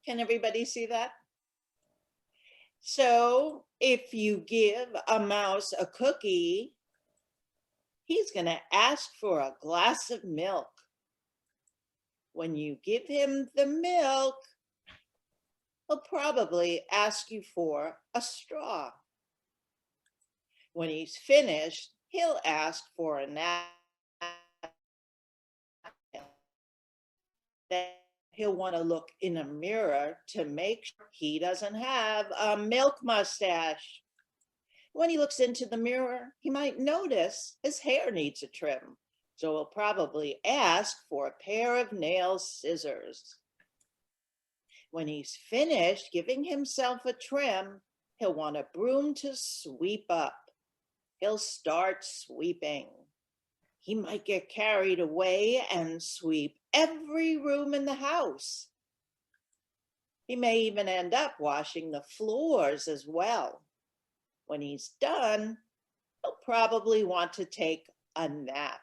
Can everybody see that? So if you give a mouse a cookie, he's going to ask for a glass of milk. When you give him the milk, he'll probably ask you for a straw. When he's finished, he'll ask for a napkin. He'll want to look in a mirror to make sure he doesn't have a milk mustache. When he looks into the mirror, he might notice his hair needs a trim. So he'll probably ask for a pair of nail scissors. When he's finished giving himself a trim, he'll want a broom to sweep up. He'll start sweeping. He might get carried away and sweep every room in the house. He may even end up washing the floors as well. When he's done, he'll probably want to take a nap.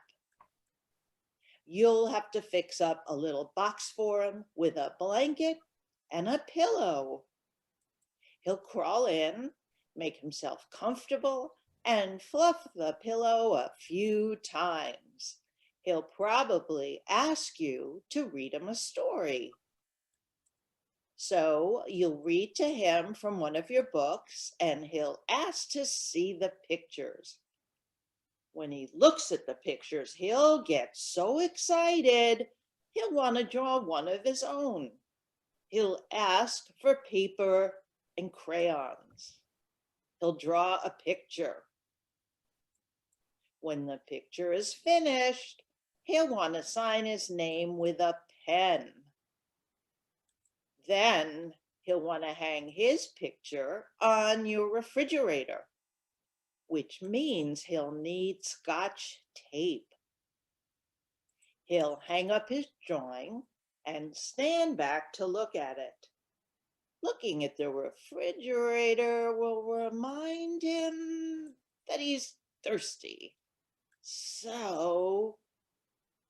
You'll have to fix up a little box for him with a blanket and a pillow. He'll crawl in, make himself comfortable, and fluff the pillow a few times. He'll probably ask you to read him a story. So you'll read to him from one of your books, and he'll ask to see the pictures. When he looks at the pictures, he'll get so excited, he'll want to draw one of his own. He'll ask for paper and crayons. He'll draw a picture. When the picture is finished, he'll want to sign his name with a pen. Then he'll want to hang his picture on your refrigerator, which means he'll need Scotch tape. He'll hang up his drawing and stand back to look at it. Looking at the refrigerator will remind him that he's thirsty. So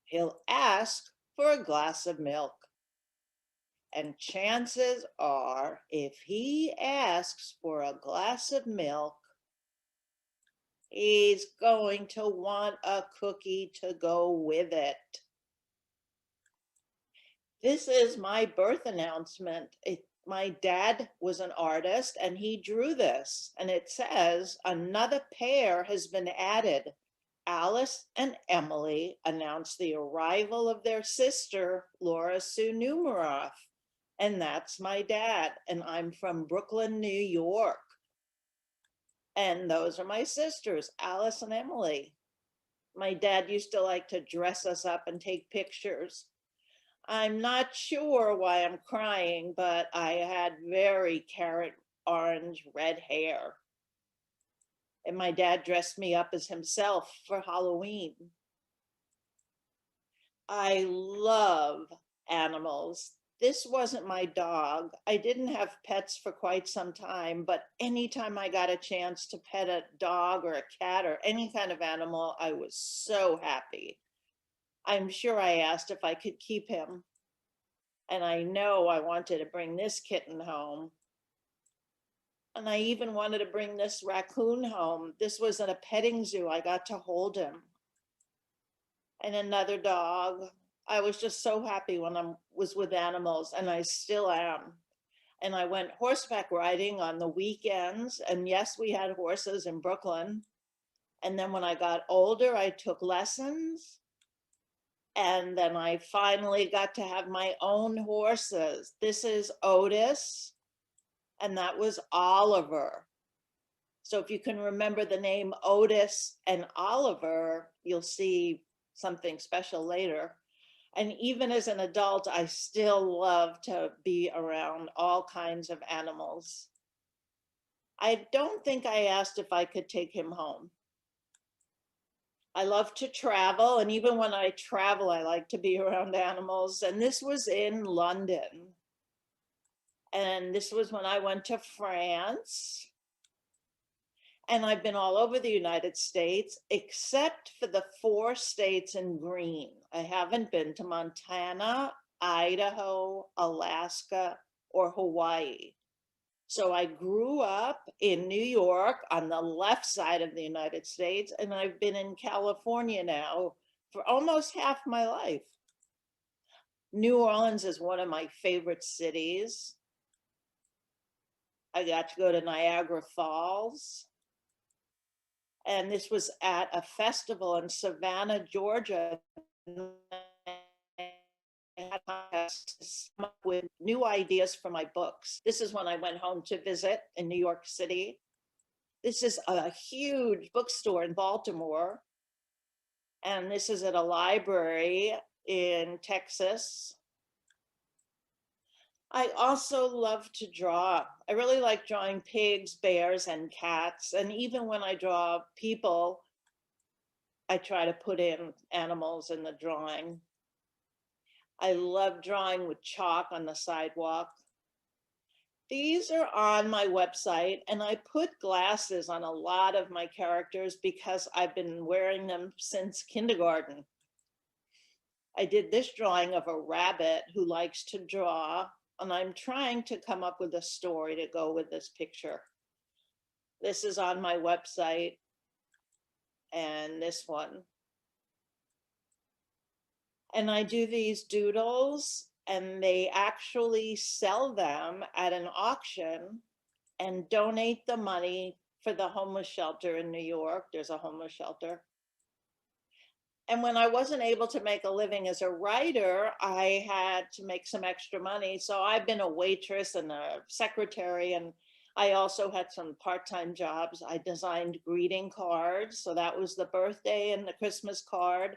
he'll ask for a glass of milk. And chances are, if he asks for a glass of milk, he's going to want a cookie to go with it. This is my birth announcement. My dad was an artist and he drew this, and it says, another pair has been added. Alice and Emily announced the arrival of their sister, Laura Numeroff. And that's my dad, and I'm from Brooklyn, New York. And those are my sisters, Alice and Emily. My dad used to like to dress us up and take pictures. I'm not sure why I'm crying, but I had very carrot orange red hair. And my dad dressed me up as himself for Halloween. I love animals. This wasn't my dog. I didn't have pets for quite some time, but anytime I got a chance to pet a dog or a cat or any kind of animal, I was so happy. I'm sure I asked if I could keep him. And I know I wanted to bring this kitten home. And I even wanted to bring this raccoon home. This was at a petting zoo. I got to hold him. And another dog. I was just so happy when I was with animals, and I still am. And I went horseback riding on the weekends. And yes, we had horses in Brooklyn. And then when I got older, I took lessons. And then I finally got to have my own horses. This is Otis, and that was Oliver. So if you can remember the name Otis and Oliver, you'll see something special later. And even as an adult, I still love to be around all kinds of animals. I don't think I asked if I could take him home. I love to travel, and even when I travel, I like to be around animals. And this was in London. And this was when I went to France. And I've been all over the United States, except for the 4 states in green. I haven't been to Montana, Idaho, Alaska, or Hawaii. So I grew up in New York on the left side of the United States, and I've been in California now for almost half my life. New Orleans is one of my favorite cities. I got to go to Niagara Falls. And this was at a festival in Savannah, Georgia. With new ideas for my books. This is when I went home to visit in New York City. This is a huge bookstore in Baltimore. And this is at a library in Texas. I also love to draw. I really like drawing pigs, bears, and cats. And even when I draw people, I try to put in animals in the drawing. I love drawing with chalk on the sidewalk. These are on my website, and I put glasses on a lot of my characters because I've been wearing them since kindergarten. I did this drawing of a rabbit who likes to draw, and I'm trying to come up with a story to go with this picture. This is on my website, and this one. And I do these doodles, and they actually sell them at an auction and donate the money for the homeless shelter in New York. There's a homeless shelter. And when I wasn't able to make a living as a writer, I had to make some extra money. So I've been a waitress and a secretary, and I also had some part-time jobs. I designed greeting cards. So that was the birthday and the Christmas card.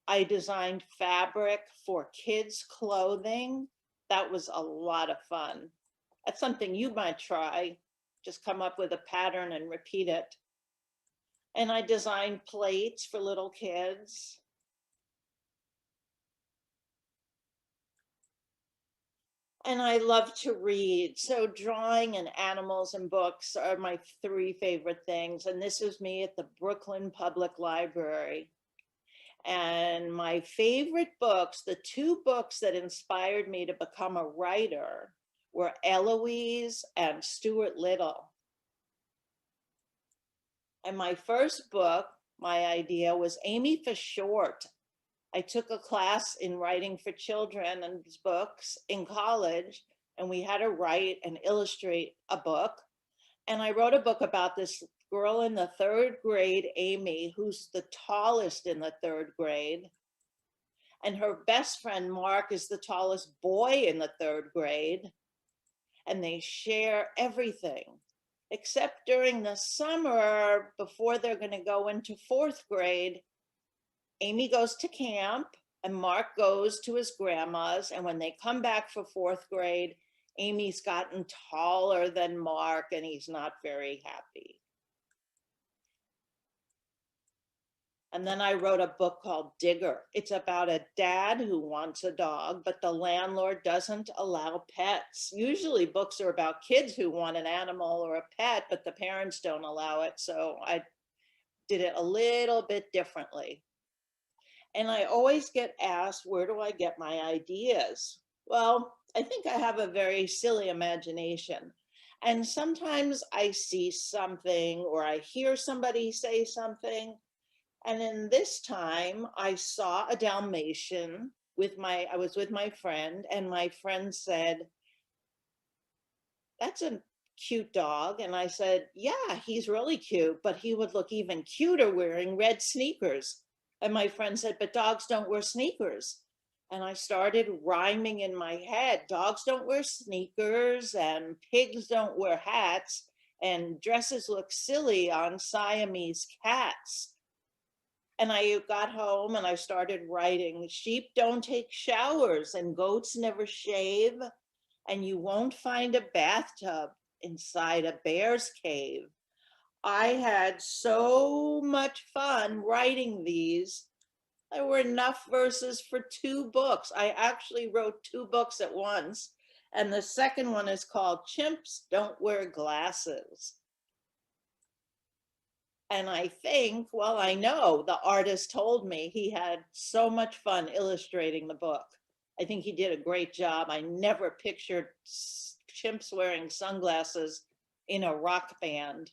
I designed fabric for kids' clothing. That was a lot of fun. That's something you might try. Just come up with a pattern and repeat it. And I designed plates for little kids. And I love to read. So drawing and animals and books are my three favorite things. And this is me at the Brooklyn Public Library. And my favorite books, the two books that inspired me to become a writer, were Eloise and Stuart Little. And my first book, my idea was Amy for Short. I took a class in writing for children and books in college, and we had to write and illustrate a book. And I wrote a book about this girl in the third grade, Amy, who's the tallest in the third grade. And her best friend, Mark, is the tallest boy in the third grade. And they share everything, except during the summer, before they're going to go into fourth grade, Amy goes to camp and Mark goes to his grandma's. And when they come back for fourth grade, Amy's gotten taller than Mark and he's not very happy. And then I wrote a book called Digger. It's about a dad who wants a dog, but the landlord doesn't allow pets. Usually books are about kids who want an animal or a pet, but the parents don't allow it. So I did it a little bit differently. And I always get asked, where do I get my ideas? Well, I think I have a very silly imagination. And sometimes I see something or I hear somebody say something. And in this time, I saw a Dalmatian I was with my friend, and my friend said, "That's a cute dog." And I said, "Yeah, he's really cute, but he would look even cuter wearing red sneakers." And my friend said, "But dogs don't wear sneakers." And I started rhyming in my head. Dogs don't wear sneakers, and pigs don't wear hats, and dresses look silly on Siamese cats. And I got home and I started writing, sheep don't take showers and goats never shave, and you won't find a bathtub inside a bear's cave. I had so much fun writing these. There were enough verses for 2 books. I actually wrote 2 books at once. And the second one is called Chimps Don't Wear Glasses. And I think, well, I know the artist told me he had so much fun illustrating the book. I think he did a great job. I never pictured chimps wearing sunglasses in a rock band.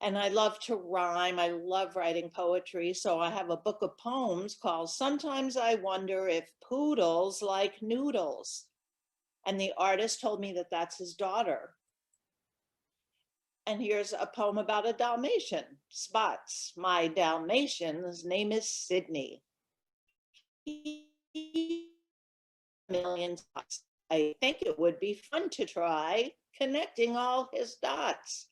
And I love to rhyme. I love writing poetry. So I have a book of poems called Sometimes I Wonder If Poodles Like Noodles. And the artist told me that that's his daughter. And here's a poem about a Dalmatian, Spots. My Dalmatian's name is Sydney. Million spots. I think it would be fun to try connecting all his dots.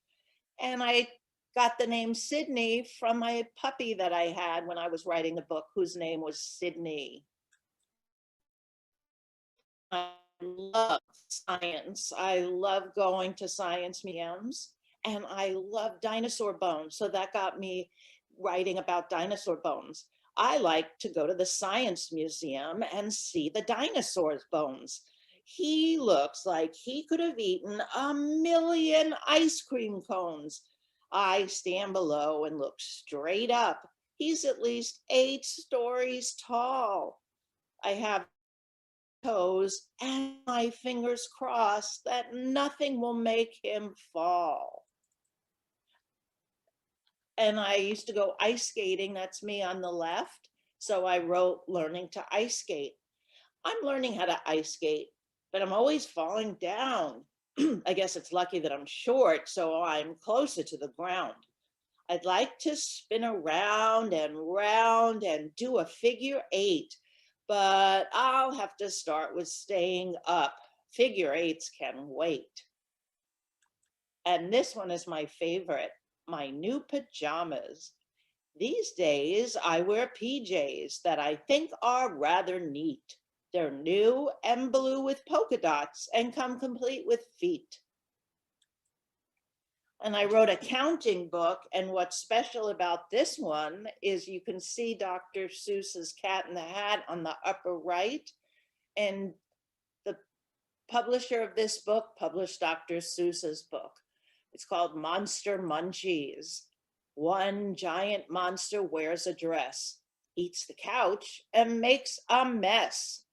And I got the name Sydney from my puppy that I had when I was writing the book, whose name was Sydney. I love science. I love going to science museums, and I love dinosaur bones. So that got me writing about dinosaur bones. I like to go to the science museum and see the dinosaur's bones. He looks like he could have eaten 1,000,000 ice cream cones. I stand below and look straight up. He's at least 8 stories tall. I have toes and my fingers crossed that nothing will make him fall. And I used to go ice skating. That's me on the left. So I wrote learning to ice skate. I'm learning how to ice skate, but I'm always falling down. I guess it's lucky that I'm short, so I'm closer to the ground. I'd like to spin around and do a figure 8, but I'll have to start with staying up. Figure 8s can wait. And this one is my favorite, my new pajamas. These days I wear PJs that I think are rather neat. They're new and blue with polka dots and come complete with feet. And I wrote a counting book, and what's special about this one is you can see Dr. Seuss's Cat in the Hat on the upper right, and the publisher of this book published Dr. Seuss's book. It's called Monster Munchies. One giant monster wears a dress, eats the couch, and makes a mess.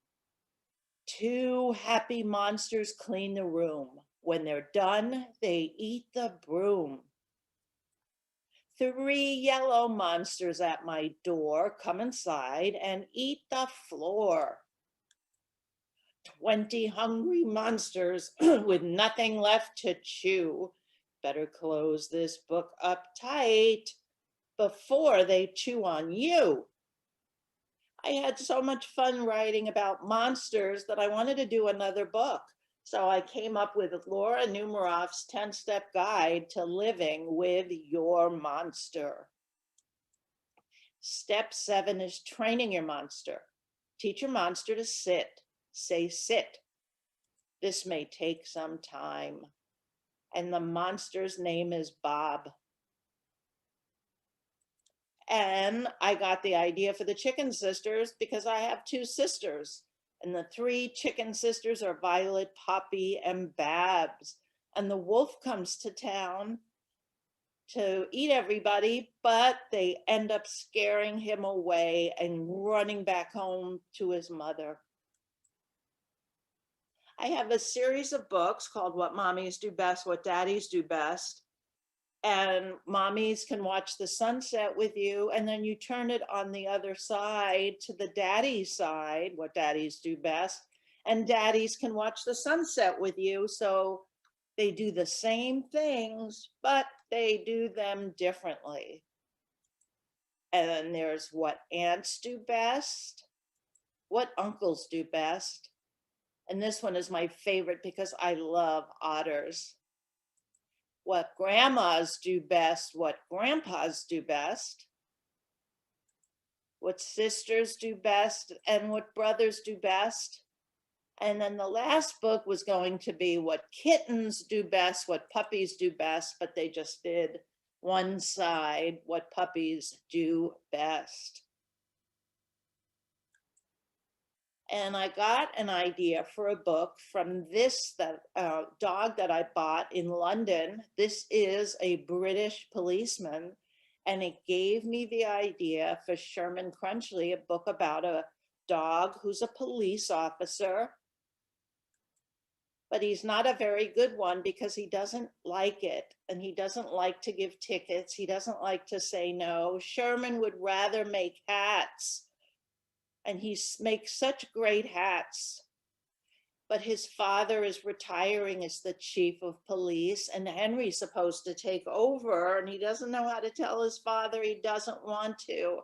2 happy monsters clean the room. When they're done, they eat the broom. 3 yellow monsters at my door come inside and eat the floor. 20 hungry monsters with nothing left to chew. Better close this book up tight before they chew on you. I had so much fun writing about monsters that I wanted to do another book. So I came up with Laura Numeroff's 10-step guide to living with your monster. Step 7 is training your monster. Teach your monster to sit. Say sit. This may take some time. And the monster's name is Bob. And I got the idea for the Chicken Sisters because I have 2 sisters. And the 3 chicken sisters are Violet, Poppy, and Babs. And the wolf comes to town to eat everybody, but they end up scaring him away and running back home to his mother. I have a series of books called What Mommies Do Best, What Daddies Do Best. And mommies can watch the sunset with you, and then you turn it on the other side to the daddy side, what daddies do best, and daddies can watch the sunset with you. So they do the same things, but they do them differently. And then there's what aunts do best, what uncles do best. And this one is my favorite because I love otters. What grandmas do best, what grandpas do best, what sisters do best, and what brothers do best. And then the last book was going to be what kittens do best, what puppies do best, but they just did one side, what puppies do best. And I got an idea for a book from this dog that I bought in London. This is a British policeman, and it gave me the idea for Sherman Crunchley, a book about a dog who's a police officer, but he's not a very good one because he doesn't like it, and he doesn't like to give tickets. He doesn't like to say no. Sherman would rather make hats, and he makes such great hats. But his father is retiring as the chief of police, and Henry's supposed to take over, and he doesn't know how to tell his father he doesn't want to.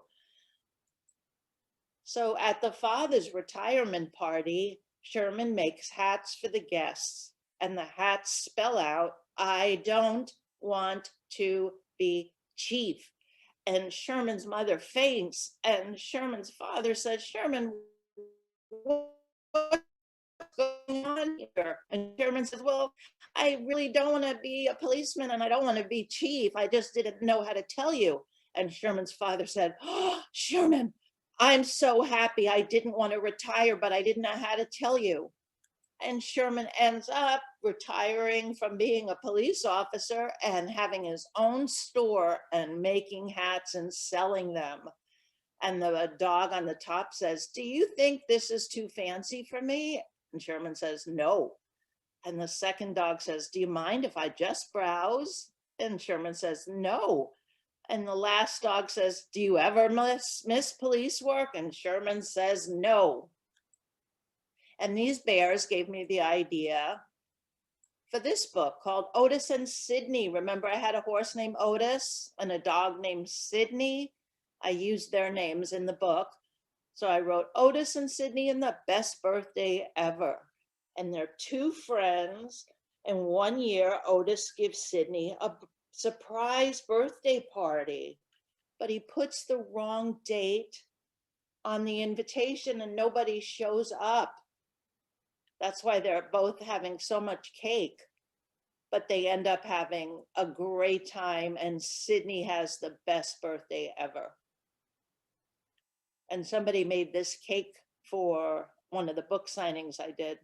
So at the father's retirement party, Sherman makes hats for the guests, and the hats spell out, "I don't want to be chief." And Sherman's mother faints, and Sherman's father says, "Sherman, what's going on here?" And Sherman says, "Well, I really don't want to be a policeman, and I don't want to be chief. I just didn't know how to tell you." And Sherman's father said, "Oh, Sherman, I'm so happy. I didn't want to retire, but I didn't know how to tell you." And Sherman ends up retiring from being a police officer and having his own store and making hats and selling them. And the dog on the top says, "Do you think this is too fancy for me?" And Sherman says, "No." And the second dog says, "Do you mind if I just browse?" And Sherman says, "No." And the last dog says, "Do you ever miss police work?" And Sherman says, "No." And these bears gave me the idea for this book called Otis and Sydney. Remember, I had a horse named Otis and a dog named Sydney. I used their names in the book. So I wrote Otis and Sydney and the best birthday ever. And they're two friends. And one year, Otis gives Sydney a surprise birthday party, but he puts the wrong date on the invitation and nobody shows up. That's why they're both having so much cake, but they end up having a great time, and Sydney has the best birthday ever. And somebody made this cake for one of the book signings I did.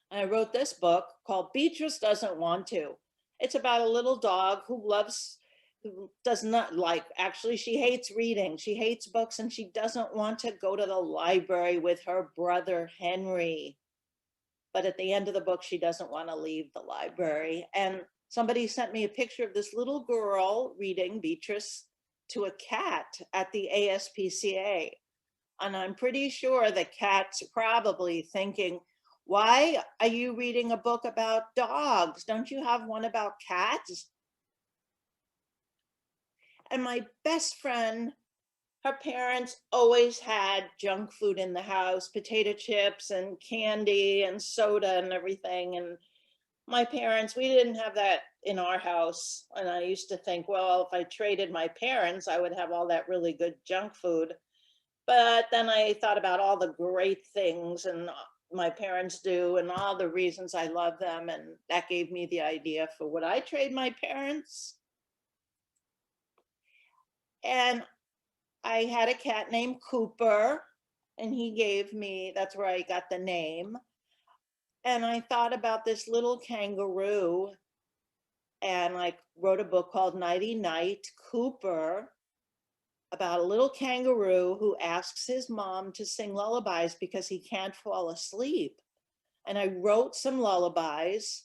And I wrote this book called Beatrice Doesn't Want to. It's about a little dog who does not like, actually, she hates reading. She hates books, and she doesn't want to go to the library with her brother, Henry. But at the end of the book, she doesn't want to leave the library. And somebody sent me a picture of this little girl reading Beatrice to a cat at the ASPCA. And I'm pretty sure the cat's probably thinking, "Why are you reading a book about dogs? Don't you have one about cats?" And my best friend, her parents always had junk food in the house, potato chips and candy and soda and everything. And my parents, we didn't have that in our house. And I used to think, well, if I traded my parents, I would have all that really good junk food. But then I thought about all the great things and my parents do and all the reasons I love them. And that gave me the idea for would I trade my parents? And I had a cat named Cooper, and he gave me, that's where I got the name. And I thought about this little kangaroo, and I wrote a book called Nighty Night Cooper, about a little kangaroo who asks his mom to sing lullabies because he can't fall asleep. And I wrote some lullabies,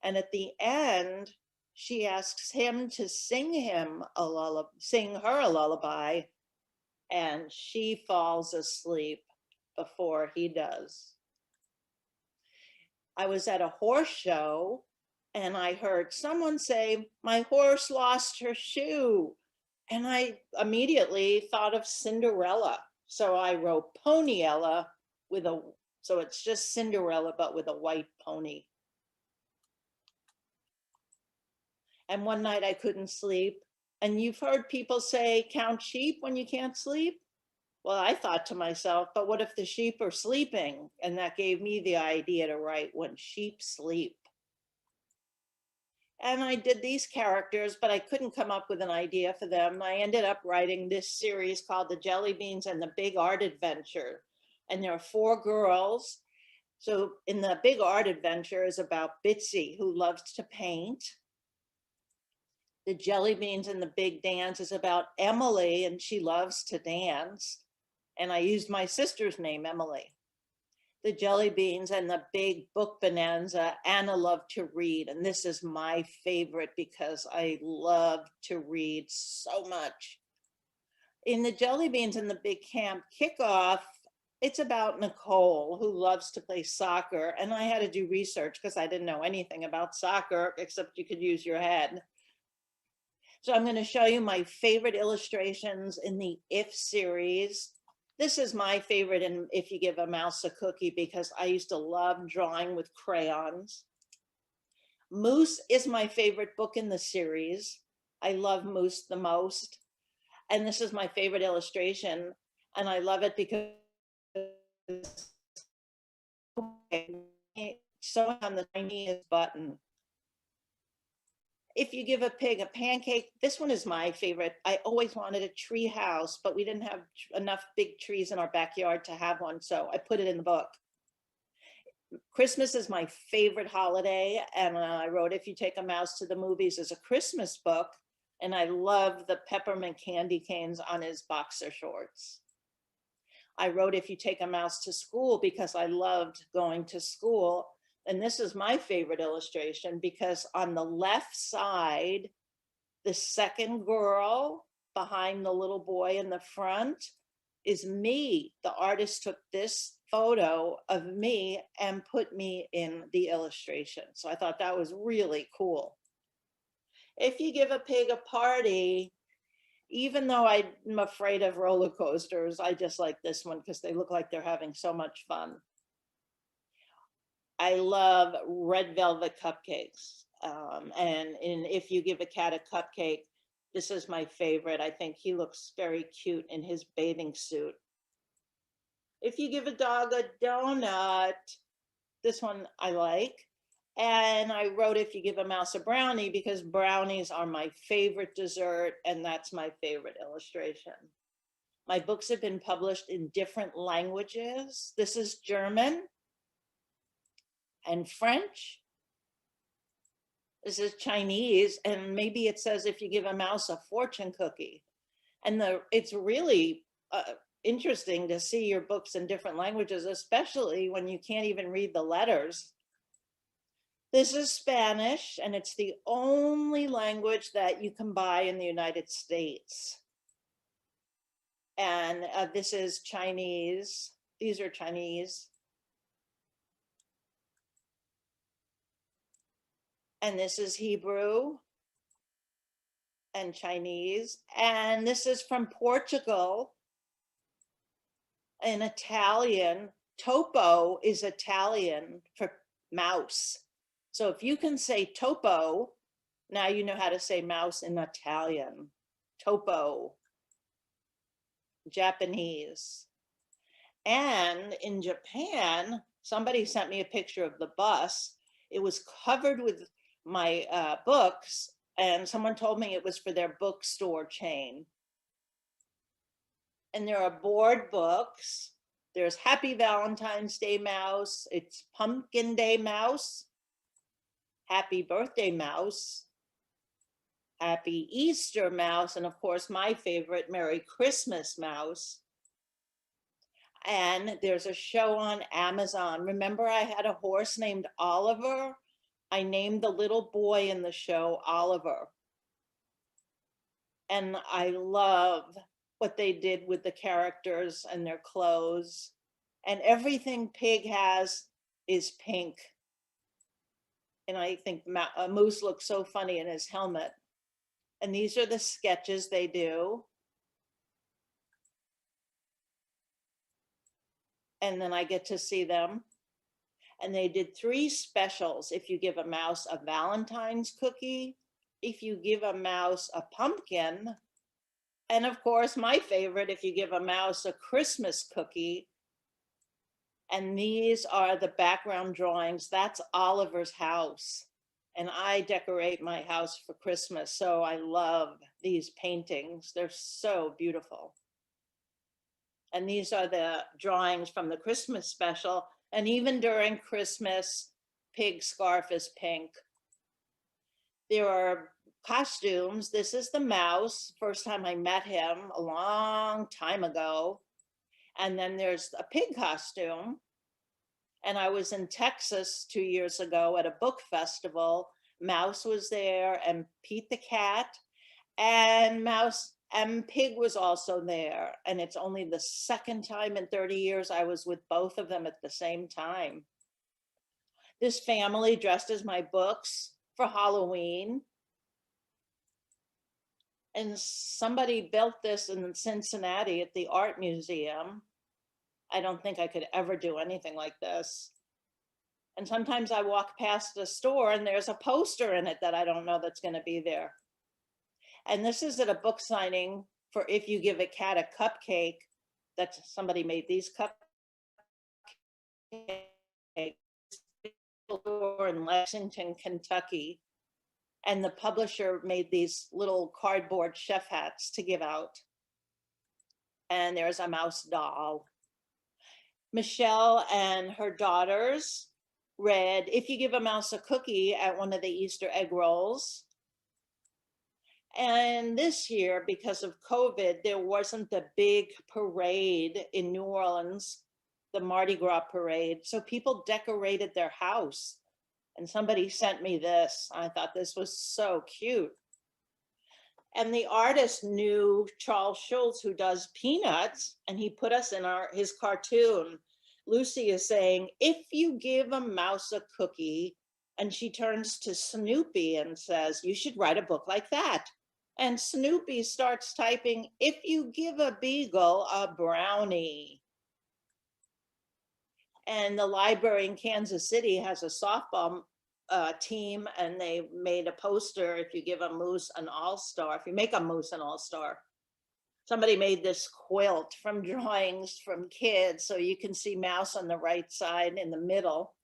and at the end, she asks him to sing her a lullaby, and she falls asleep before he does. I was at a horse show, and I heard someone say, "My horse lost her shoe." And I immediately thought of Cinderella. So I wrote Ponyella so it's just Cinderella, but with a white pony. And one night I couldn't sleep. And you've heard people say, count sheep when you can't sleep. Well, I thought to myself, but what if the sheep are sleeping? And that gave me the idea to write When Sheep Sleep. And I did these characters, but I couldn't come up with an idea for them. I ended up writing this series called The Jelly Beans and the Big Art Adventure. And there are 4 girls. So in the Big Art Adventure is about Bitsy, who loves to paint. The Jelly Beans and the Big Dance is about Emily, and she loves to dance. And I used my sister's name, Emily. The jelly beans and the big book bonanza. Anna loved to read, and this is my favorite because I love to read so much. In the jelly beans and the big camp Kickoff, it's about Nicole, who loves to play soccer, and I had to do research because I didn't know anything about soccer except you could use your head. So I'm going to show you my favorite illustrations in the If series. This is my favorite in If You Give a Mouse a Cookie, because I used to love drawing with crayons. Moose is my favorite book in the series. I love Moose the most. And this is my favorite illustration. And I love it because it's sewing on the tiniest button. If You Give a Pig a Pancake, this one is my favorite. I always wanted a tree house, but we didn't have enough big trees in our backyard to have one, so I put it in the book. Christmas is my favorite holiday, and I wrote If You Take a Mouse to the Movies as a Christmas book, and I love the peppermint candy canes on his boxer shorts. I wrote If You Take a Mouse to School because I loved going to school. And this is my favorite illustration because on the left side, the second girl behind the little boy in the front is me. The artist took this photo of me and put me in the illustration. So I thought that was really cool. If You Give a Pig a Party, even though I'm afraid of roller coasters, I just like this one because they look like they're having so much fun. I love red velvet cupcakes. And If You Give a Cat a Cupcake, this is my favorite. I think he looks very cute in his bathing suit. If You Give a Dog a Donut, this one I like. And I wrote If You Give a Mouse a Brownie because brownies are my favorite dessert, and that's my favorite illustration. My books have been published in different languages. This is German and French. This is Chinese, and maybe it says If You Give a Mouse a Fortune Cookie. And it's really interesting to see your books in different languages, especially when you can't even read the letters. This is Spanish, and it's the only language that you can buy in the United States. And this is Chinese. These are Chinese. And this is Hebrew and Chinese. And this is from Portugal and Italian. Topo is Italian for mouse. So if you can say topo, now you know how to say mouse in Italian. Topo. Japanese. And in Japan, somebody sent me a picture of the bus. It was covered with my books, and someone told me it was for their bookstore chain. And there are board books. There's Happy Valentine's Day Mouse. It's Pumpkin Day Mouse. Happy Birthday Mouse. Happy Easter Mouse. And of course, my favorite, Merry Christmas Mouse. And there's a show on Amazon. Remember, I had a horse named Oliver? I named the little boy in the show Oliver. And I love what they did with the characters and their clothes. And everything Pig has is pink. And I think Moose looks so funny in his helmet. And these are the sketches they do. And then I get to see them. And they did 3 specials. If You Give a Mouse a Valentine's cookie, If You Give a Mouse a pumpkin, and of course, my favorite, If You Give a Mouse a Christmas cookie. And these are the background drawings. That's Oliver's house. And I decorate my house for Christmas. So I love these paintings. They're so beautiful. And these are the drawings from the Christmas special. And even during Christmas, Pig's scarf is pink. There are costumes. This is the mouse. First time I met him a long time ago. And then there's a pig costume. And I was in Texas 2 years ago at a book festival. Mouse was there and Pete the cat, and Mouse and Pig was also there. And it's only the second time in 30 years I was with both of them at the same time. This family dressed as my books for Halloween. And somebody built this in Cincinnati at the Art Museum. I don't think I could ever do anything like this. And sometimes I walk past a store and there's a poster in it that I don't know that's going to be there. And this is at a book signing for If You Give a Cat a Cupcake, that somebody made these cupcakes in Lexington, Kentucky. And the publisher made these little cardboard chef hats to give out. And there's a mouse doll. Michelle and her daughters read If You Give a Mouse a Cookie at one of the Easter egg rolls. And this year, because of COVID, there wasn't the big parade in New Orleans, the Mardi Gras parade. So people decorated their house. And somebody sent me this. I thought this was so cute. And the artist knew Charles Schulz, who does Peanuts, and he put us in his cartoon. Lucy is saying, if you give a mouse a cookie, and she turns to Snoopy and says, you should write a book like that. And Snoopy starts typing, if you give a beagle a brownie. And the library in Kansas City has a softball team, and they made a poster, if you give a moose an all-star, if you make a moose an all-star. Somebody made this quilt from drawings from kids, so you can see mouse on the right side in the middle.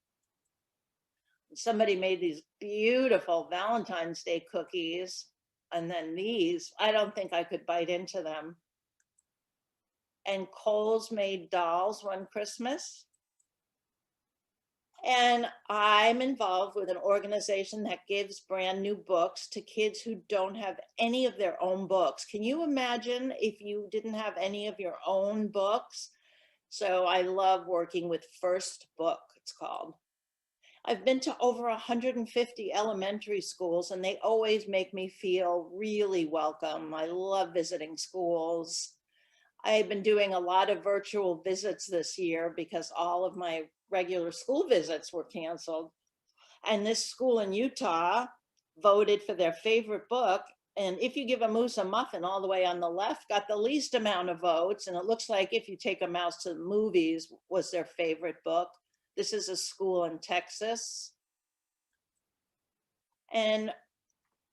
Somebody made these beautiful Valentine's Day cookies, and then these, I don't think I could bite into them. And Kohl's made dolls one Christmas. And I'm involved with an organization that gives brand new books to kids who don't have any of their own books. Can you imagine if you didn't have any of your own books? So I love working with First Book, it's called. I've been to over 150 elementary schools, and they always make me feel really welcome. I love visiting schools. I've been doing a lot of virtual visits this year because all of my regular school visits were canceled. And this school in Utah voted for their favorite book. And If You Give a Moose a Muffin, all the way on the left, got the least amount of votes. And it looks like If You Take a Mouse to the Movies was their favorite book. This is a school in Texas. And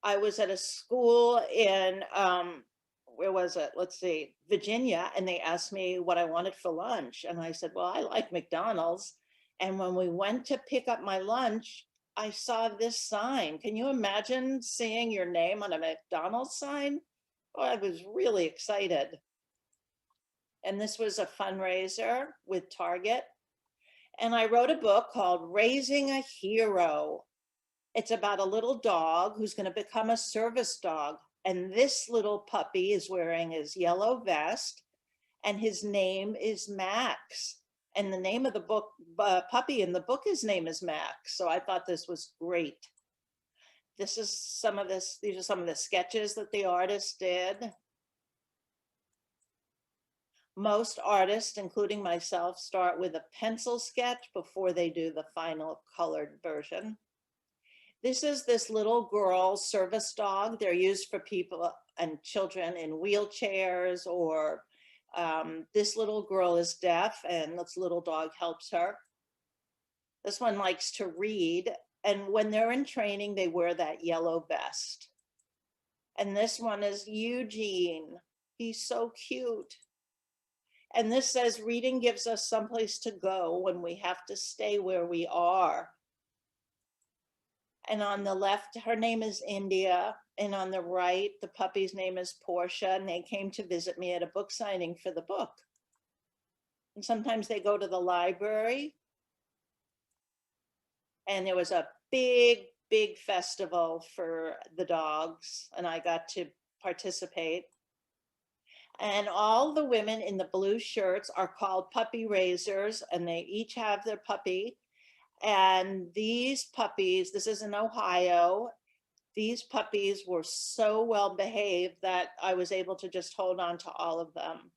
I was at a school in, where was it? Let's see, Virginia. And they asked me what I wanted for lunch. And I said, well, I like McDonald's. And when we went to pick up my lunch, I saw this sign. Can you imagine seeing your name on a McDonald's sign? Oh, I was really excited. And this was a fundraiser with Target. And I wrote a book called Raising a Hero. It's about a little dog who's going to become a service dog. And this little puppy is wearing his yellow vest, and his name is Max. And the name of the book, puppy in the book, his name is Max. So I thought this was great. These are some of the sketches that the artist did. Most artists, including myself, start with a pencil sketch before they do the final colored version. This is this little girl service dog. They're used for people and children in wheelchairs, or this little girl is deaf and this little dog helps her. This one likes to read. And when they're in training, they wear that yellow vest. And this one is Eugene. He's so cute. And this says, reading gives us someplace to go when we have to stay where we are. And on the left, her name is India. And on the right, the puppy's name is Portia. And they came to visit me at a book signing for the book. And sometimes they go to the library. And there was a big, big festival for the dogs. And I got to participate. And all the women in the blue shirts are called puppy raisers, and they each have their puppy. And these puppies, this is in Ohio, these puppies were so well behaved that I was able to just hold on to all of them.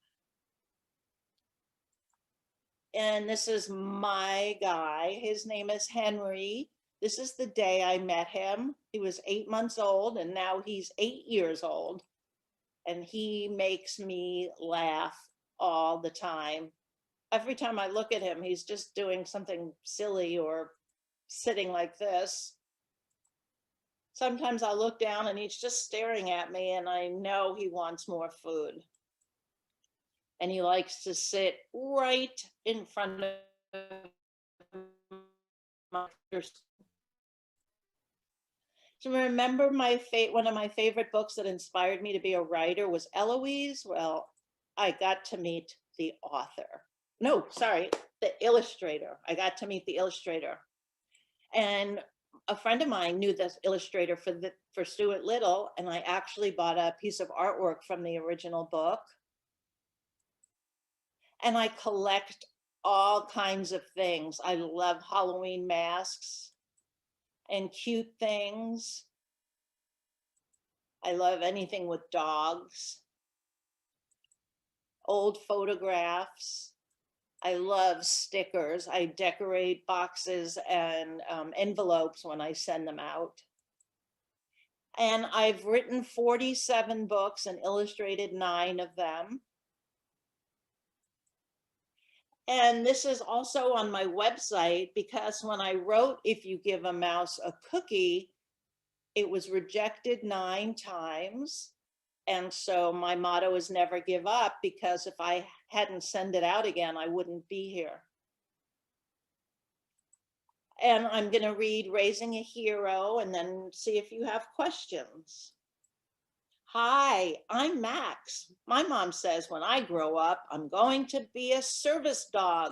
And this is my guy. His name is Henry. This is the day I met him. He was 8 months old, and now he's 8 years old. And he makes me laugh all the time. Every time I look at him, he's just doing something silly or sitting like this. Sometimes I look down and he's just staring at me, and I know he wants more food. And he likes to sit right in front of my. So remember one of my favorite books that inspired me to be a writer was Eloise. Well, I got to meet the author. No, sorry, the illustrator. I got to meet the illustrator. And a friend of mine knew this illustrator for Stuart Little, and I actually bought a piece of artwork from the original book. And I collect all kinds of things. I love Halloween masks and cute things. I love anything with dogs, old photographs. I love stickers. I decorate boxes and envelopes when I send them out. And I've written 47 books and illustrated 9 of them. And this is also on my website, because when I wrote If You Give a Mouse a Cookie, it was rejected 9 times. And so my motto is never give up, because if I hadn't sent it out again, I wouldn't be here. And I'm going to read Raising a Hero and then see if you have questions. Hi, I'm Max. My mom says when I grow up, I'm going to be a service dog.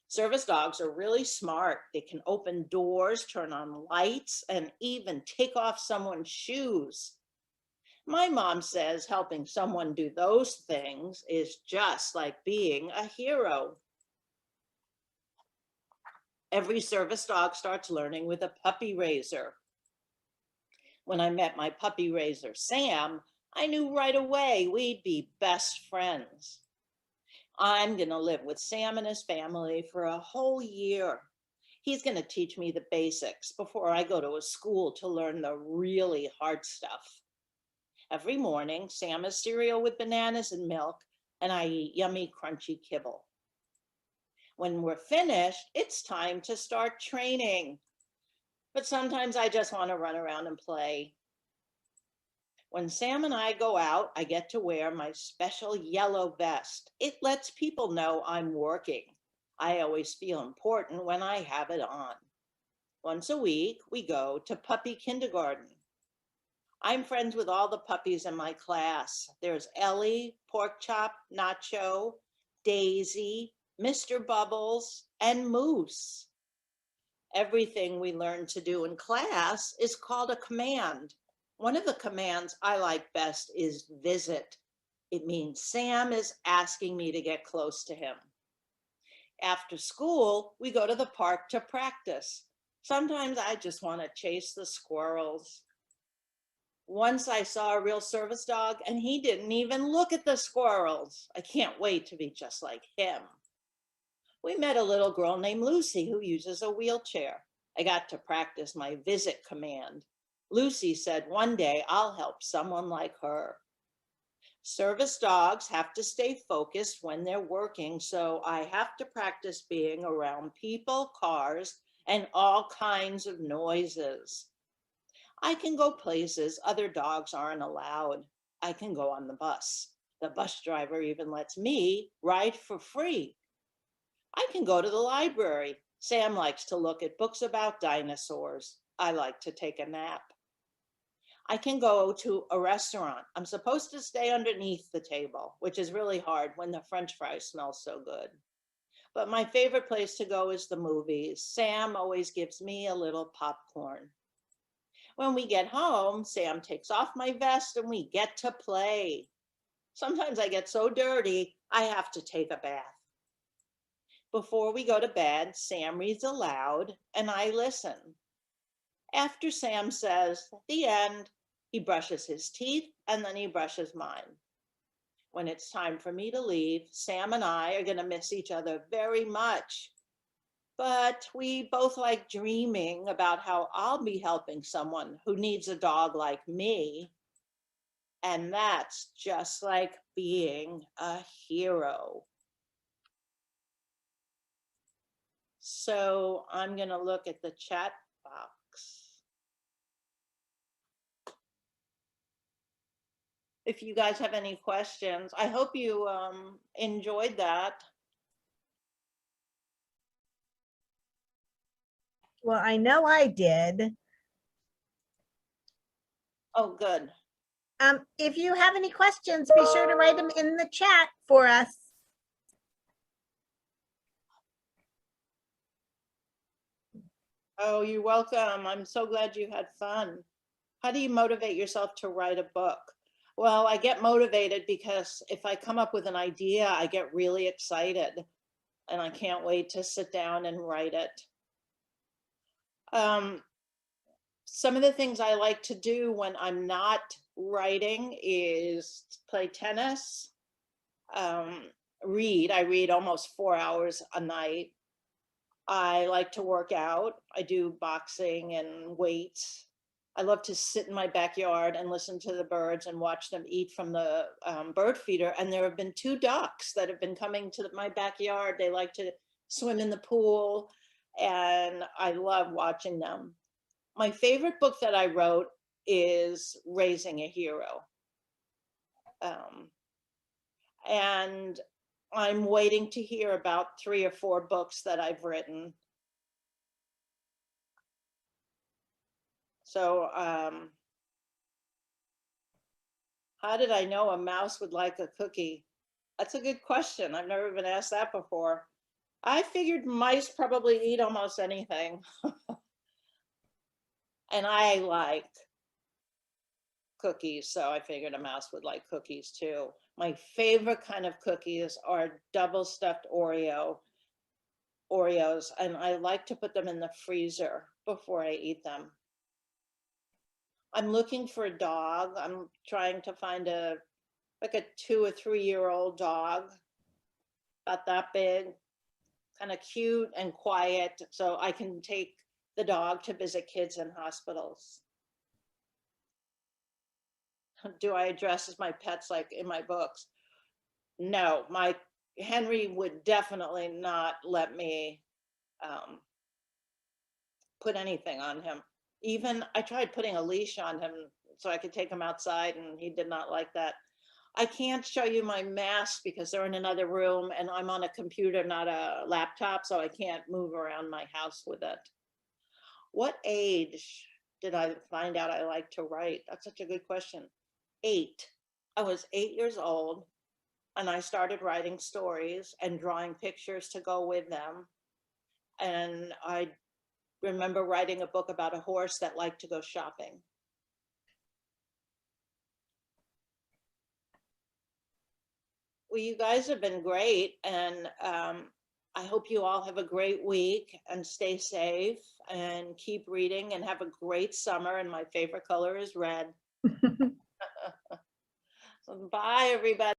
Service dogs are really smart. They can open doors, turn on lights, and even take off someone's shoes. My mom says helping someone do those things is just like being a hero. Every service dog starts learning with a puppy raiser. When I met my puppy raiser, Sam, I knew right away we'd be best friends. I'm going to live with Sam and his family for a whole year. He's going to teach me the basics before I go to a school to learn the really hard stuff. Every morning, Sam has cereal with bananas and milk, and I eat yummy, crunchy kibble. When we're finished, it's time to start training. But sometimes I just want to run around and play. When Sam and I go out, I get to wear my special yellow vest. It lets people know I'm working. I always feel important when I have it on. Once a week, we go to puppy kindergarten. I'm friends with all the puppies in my class. There's Ellie, Pork Chop, Nacho, Daisy, Mr. Bubbles, and Moose. Everything we learn to do in class is called a command. One of the commands I like best is visit. It means Sam is asking me to get close to him. After school, we go to the park to practice. Sometimes I just want to chase the squirrels. Once I saw a real service dog and he didn't even look at the squirrels. I can't wait to be just like him. We met a little girl named Lucy who uses a wheelchair. I got to practice my visit command. Lucy said one day I'll help someone like her. Service dogs have to stay focused when they're working, so I have to practice being around people, cars, and all kinds of noises. I can go places other dogs aren't allowed. I can go on the bus. The bus driver even lets me ride for free. I can go to the library. Sam likes to look at books about dinosaurs. I like to take a nap. I can go to a restaurant. I'm supposed to stay underneath the table, which is really hard when the French fries smell so good. But my favorite place to go is the movies. Sam always gives me a little popcorn. When we get home, Sam takes off my vest and we get to play. Sometimes I get so dirty, I have to take a bath. Before we go to bed, Sam reads aloud and I listen. After Sam says, the end, he brushes his teeth and then he brushes mine. When it's time for me to leave, Sam and I are going to miss each other very much. But we both like dreaming about how I'll be helping someone who needs a dog like me. And that's just like being a hero. So I'm going to look at the chat box. If you guys have any questions, I hope you enjoyed that. Well, I know I did. Oh, good. If you have any questions, be sure to write them in the chat for us. Oh, you're welcome. I'm so glad you had fun. How do you motivate yourself to write a book? Well, I get motivated because if I come up with an idea, I get really excited and I can't wait to sit down and write it. Some of the things I like to do when I'm not writing is play tennis, read. I read almost 4 hours a night. I like to work out. I do boxing and weights. I love to sit in my backyard and listen to the birds and watch them eat from the bird feeder. And there have been 2 ducks that have been coming to my backyard. They like to swim in the pool and I love watching them. My favorite book that I wrote is Raising a Hero. And I'm waiting to hear about 3 or 4 books that I've written. So how did I know a mouse would like a cookie? That's a good question. I've never been asked that before. I figured mice probably eat almost anything. And I like cookies, so I figured a mouse would like cookies too. My favorite kind of cookies are double stuffed Oreos, and I like to put them in the freezer before I eat them. I'm looking for a dog. I'm trying to find like a 2 or 3 year old dog, about that big, kind of cute and quiet, so I can take the dog to visit kids in hospitals. Do I address my pets like in my books? No, my Henry would definitely not let me put anything on him. Even I tried putting a leash on him so I could take him outside and he did not like that. I can't show you my masks because they're in another room and I'm on a computer, not a laptop, so I can't move around my house with it. What age did I find out I like to write? That's such a good question. 8. I was 8 years old and I started writing stories and drawing pictures to go with them. And I remember writing a book about a horse that liked to go shopping. Well, you guys have been great, and I hope you all have a great week and stay safe and keep reading and have a great summer. And my favorite color is red. So bye, everybody.